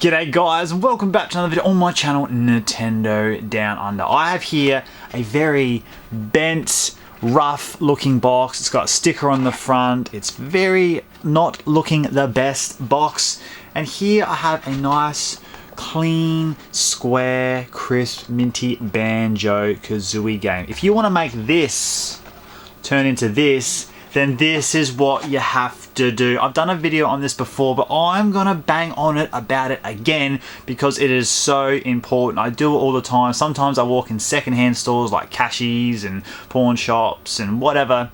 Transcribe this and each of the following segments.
G'day guys, and welcome back to another video on my channel, Nintendo Down Under. I have here a very bent, rough looking box. It's got a sticker on the front. It's very not looking the best box. And here I have a nice, clean, square, crisp, minty Banjo-Kazooie game. If you want to make this turn into this, then this is what you have to do. I've done a video on this before, but I'm gonna bang on it about it again because it is so important. I do it all the time. Sometimes I walk in secondhand stores like cashies and pawn shops and whatever,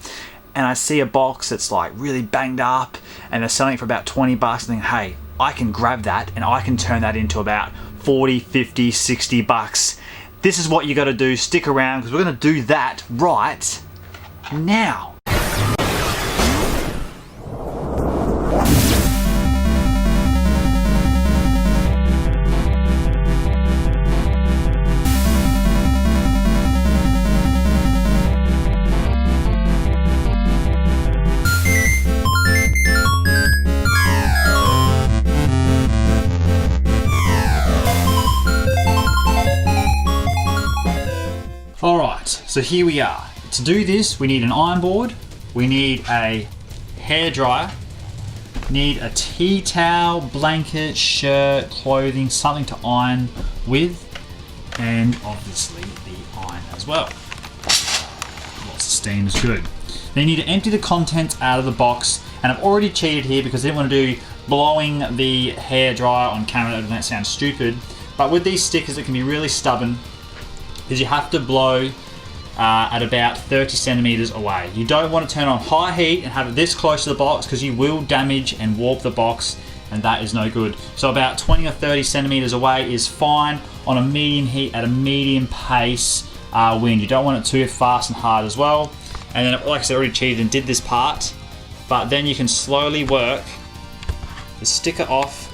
and I see a box that's like really banged up and they're selling it for about 20 bucks and think, hey, I can grab that and I can turn that into about 40, 50, 60 bucks. This is what you gotta do. Stick around because we're gonna do that right now. Alright, so here we are. To do this, we need an iron board, we need a hairdryer, need a tea towel, blanket, shirt, clothing, something to iron with, and obviously the iron as well. Lots of steam is good. Then you need to empty the contents out of the box, and I've already cheated here because I didn't want to do blowing the hairdryer on camera. That sounds stupid, but with these stickers it can be really stubborn, is you have to blow at about 30 centimeters away. You don't want to turn on high heat and have it this close to the box because you will damage and warp the box, and that is no good. So about 20 or 30 centimeters away is fine on a medium heat at a medium pace wind. You don't want it too fast and hard as well. And then, like I said, I already cheated and did this part, but then you can slowly work the sticker off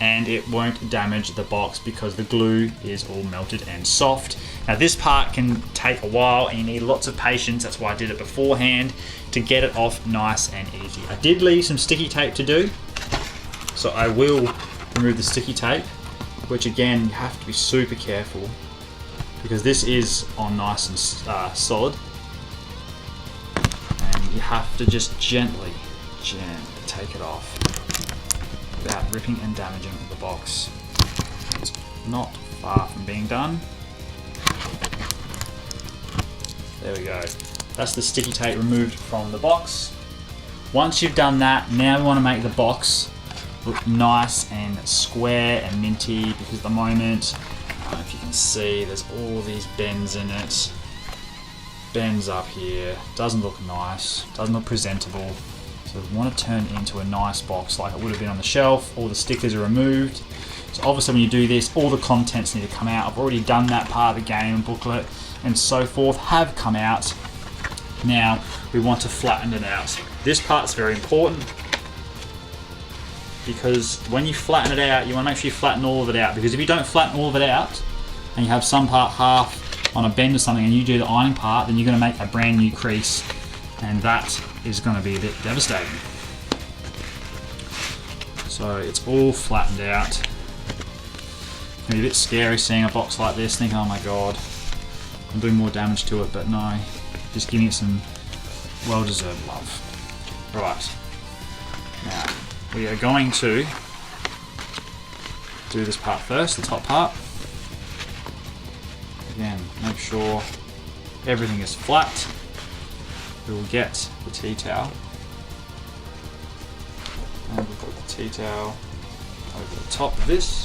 and it won't damage the box because the glue is all melted and soft. Now this part can take a while and you need lots of patience. That's why I did it beforehand, to get it off nice and easy. I did leave some sticky tape to do, so I will remove the sticky tape, which again, you have to be super careful because this is on nice and solid. And you have to just gently take it off without ripping and damaging the box. It's not far from being done. There we go. That's the sticky tape removed from the box. Once you've done that, now we want to make the box look nice and square and minty, because at the moment, I don't know if you can see, there's all these bends in it. Bends up here, doesn't look nice, doesn't look presentable. So we want to turn it into a nice box like it would have been on the shelf. All the stickers are removed. So obviously when you do this, all the contents need to come out. I've already done that part of the game, booklet and so forth have come out. Now we want to flatten it out. This part's very important because when you flatten it out, you want to make sure you flatten all of it out, because if you don't flatten all of it out and you have some part half on a bend or something and you do the ironing part, then you're going to make a brand new crease, and that is going to be a bit devastating. So it's all flattened out. It's going to be a bit scary seeing a box like this, thinking, oh my god, I'm doing more damage to it, but no, just giving it some well-deserved love. Right, now we are going to do this part first, the top part. Again, make sure everything is flat. We will get the tea towel, and we'll put the tea towel over the top of this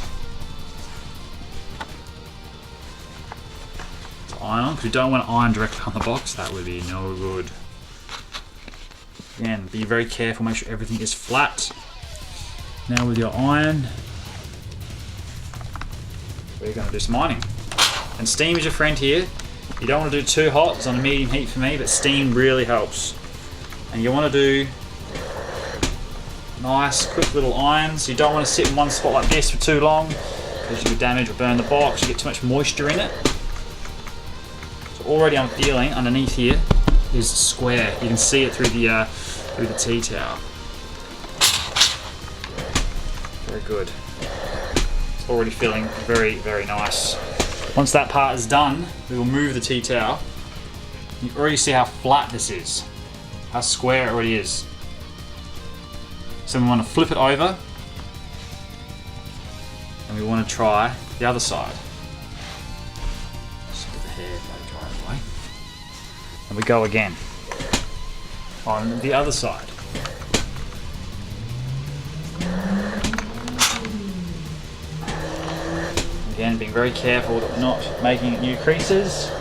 to iron on, because we don't want to iron directly on the box. That would be no good. Again, be very careful, make sure everything is flat. Now with your iron, we're going to do some ironing. And steam is your friend here. You don't want to do it too hot, it's on a medium heat for me, but steam really helps. And you want to do nice, quick little irons. You don't want to sit in one spot like this for too long, because you could damage or burn the box, you get too much moisture in it. So already I'm feeling underneath here is square. You can see it through the tea towel. Very good. It's already feeling very, very nice. Once that part is done, we will move the tea towel. You can already see how flat this is, how square it already is. So we want to flip it over, and we want to try the other side. Just get the hair dry away. And we go again on the other side. Again, being very careful that we're not making new creases.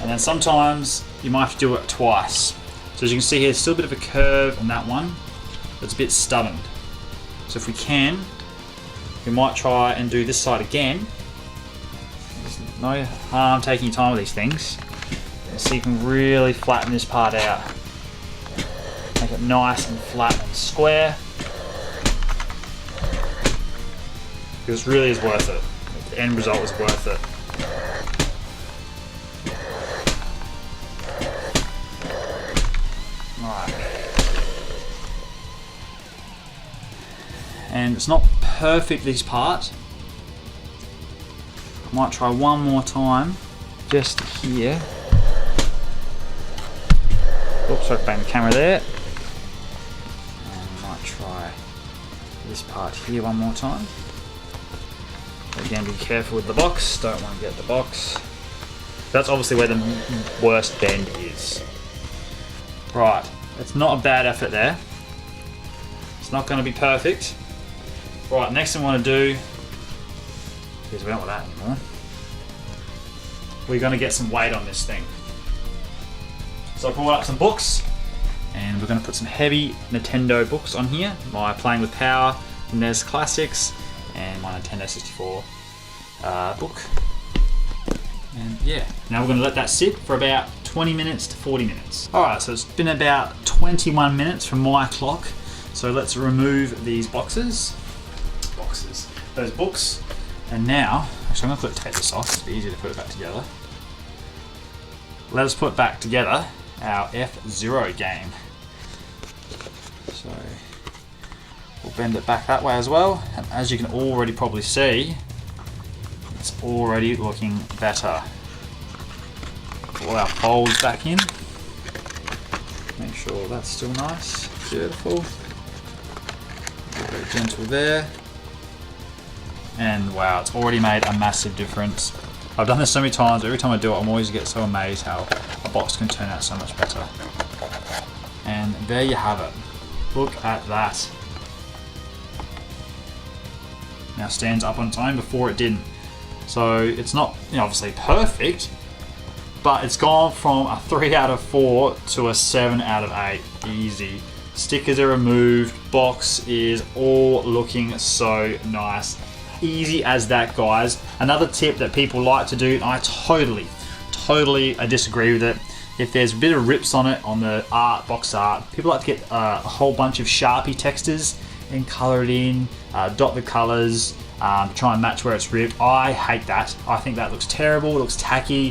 And then sometimes you might have to do it twice. So as you can see here, there's still a bit of a curve on that one. It's a bit stubborn. So if we can, we might try and do this side again. There's no harm taking your time with these things. So you can really flatten this part out. Make it nice and flat and square. Because it really is worth it. The end result is worth it. Right. And it's not perfect, this part. I might try one more time, just here. Oops, sorry, bang the camera there. And I might try this part here one more time. Again, be careful with the box, don't want to get the box. That's obviously where the worst bend is. Right, it's not a bad effort there. It's not going to be perfect. Right, next thing we want to do is we don't want that anymore. We're going to get some weight on this thing. So I brought up some books, and we're going to put some heavy Nintendo books on here. My Playing with Power, NES Classics, and my Nintendo 64 book. And yeah, now we're going to let that sit for about 20 minutes to 40 minutes. Alright, so it's been about 21 minutes from my clock. So let's remove these those books. And now, actually I'm going to take this off, it's easier to put it back together. Let us put back together our F-Zero game. So we'll bend it back that way as well, and as you can already probably see, it's already looking better. Put all our folds back in. Make sure that's still nice, beautiful. Very gentle there. And wow, it's already made a massive difference. I've done this so many times, every time I do it, I'm always get so amazed how a box can turn out so much better. And there you have it. Look at that. Now stands up on its own, before it didn't. So it's not, obviously perfect, but it's gone from a 3 out of 4 to a 7 out of 8. Easy. Stickers are removed, box is all looking so nice. Easy as that, guys. Another tip that people like to do, and I totally disagree with it. If there's a bit of rips on it, on the art, box art, people like to get a whole bunch of Sharpie textures and color it in, dot the colors, try and match where it's ripped. I hate that. I think that looks terrible, it looks tacky.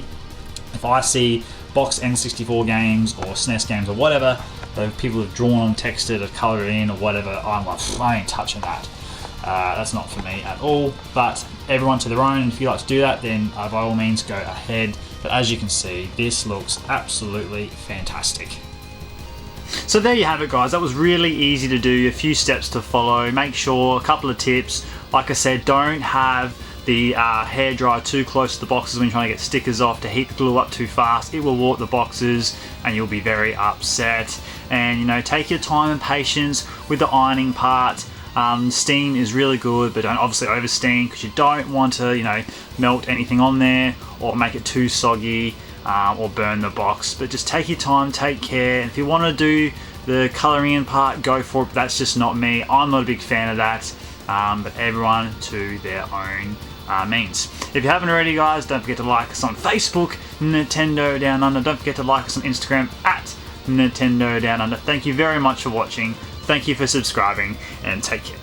If I see box N64 games or SNES games or whatever, that people have drawn on textured or colored it in or whatever, I'm like, I ain't touching that. That's not for me at all, but everyone to their own, and if you like to do that, then by all means go ahead. But as you can see, this looks absolutely fantastic. So there you have it, guys. That was really easy to do, a few steps to follow. Make sure, a couple of tips, like I said, don't have the hairdryer too close to the boxes when you're trying to get stickers off. To heat the glue up too fast, it will warp the boxes and you'll be very upset. And take your time and patience with the ironing part. Steam is really good, but don't obviously over steam, because you don't want to melt anything on there or make it too soggy or burn the box. But just take your time, take care. If you want to do the colouring in part, go for it, but that's just not me. I'm not a big fan of that, but everyone to their own means. If you haven't already, guys, don't forget to like us on Facebook, Nintendo Down Under. Don't forget to like us on Instagram at Nintendo Down Under. Thank you very much for watching. Thank you for subscribing, and take care.